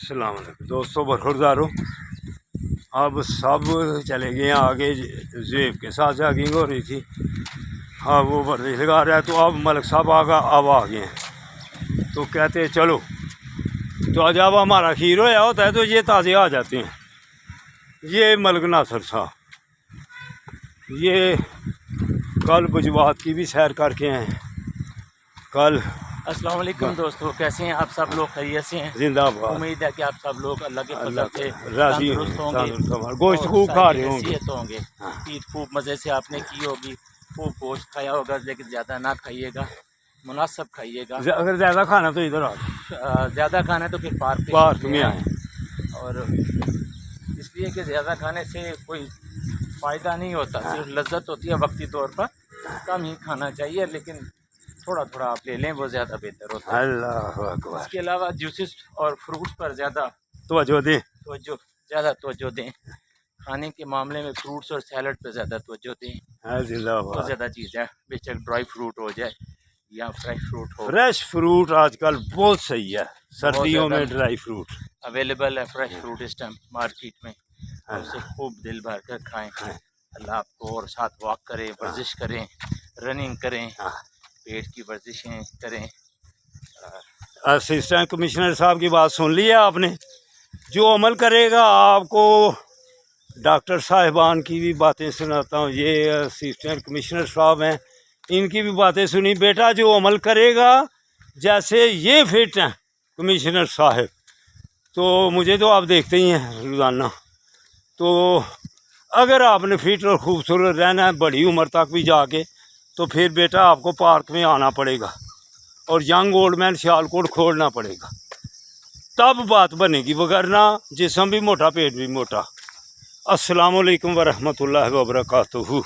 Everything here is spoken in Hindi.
अस्सलाम वालेकुम दोस्तों, बरखुरदारों। अब सब चले गए हैं आगे। जेब के साथ जॉगिंग हो रही थी, अब वो वर्जिश लगा रहा है, तो अब मलिक साहब अब आ गए हैं। तो कहते हैं चलो, तो जब हमारा खीर होया होता है तो ये ताज़े आ जाते हैं। ये मलिक नासिर साहब, ये कल बुजवात की भी सैर करके आए हैं। कल अस्सलाम वालेकुम दोस्तों, कैसे हैं आप सब लोग? खैरियत से हैं? जिंदाबाद। उम्मीद है कि आप सब लोग अल्लाह के फजल से राजी तंदुरुस्त होंगे, गोश्त खूब खा रहे होंगे। होंगे। ईद खूब मज़े से आपने की होगी, खूब गोश्त खाया होगा, लेकिन ज़्यादा ना खाइएगा, मुनासिब खाइएगा। अगर ज़्यादा खाना तो इधर आ, ज़्यादा खाना है तो फिर पार्क में आए। और इसलिए कि ज़्यादा खाने से कोई फ़ायदा नहीं होता, सिर्फ लज्जत होती है वक्ती तौर पर। कम ही खाना चाहिए, लेकिन थोड़ा थोड़ा आप ले लें, वो ज़्यादा बेहतर होता है। अल्लाह अकबर। इसके अलावा जूसेस और फ्रूट्स पर ज़्यादा तवज्जो दें। तवज्जो दें। खाने के मामले में फ्रूट्स और सैलड पर ज़्यादा तवज्जो दें। जिंदाबाद। तो ज़्यादा चीज़ है, बेशक ड्राई फ्रूट हो जाए या फ्रेश फ्रूट हो। फ्रेश फ्रूट आजकल बहुत सही है, सर्दियों में ड्राई फ्रूट अवेलेबल है। फ्रेश फ्रूट इस टाइम मार्केट में, और उसे खूब दिल भर कर खाएँ। अल्लाह आपको और साथ वॉक करें, वर्जिश करें, रनिंग करें, पेट की वर्जिशें करें। असिस्टेंट कमिश्नर साहब की बात सुन ली है आपने? जो अमल करेगा, आपको डॉक्टर साहिबान की भी बातें सुनाता हूँ। ये असिस्टेंट कमिश्नर साहब हैं, इनकी भी बातें सुनी। बेटा, जो अमल करेगा, जैसे ये फिट हैं कमिश्नर साहब, तो मुझे तो आप देखते ही हैं रोज़ाना। तो अगर आपने फिट और खूबसूरत रहना है बड़ी उम्र तक भी जाके, तो फिर बेटा आपको पार्क में आना पड़ेगा और यंग ओल्ड मैन सियालकोट खोलना पड़ेगा, तब बात बनेगी। वगरना जिस्म भी मोटा, पेट भी मोटा। अस्सलाम वालेकुम वरहमतुल्लाहि वबरकातुहू।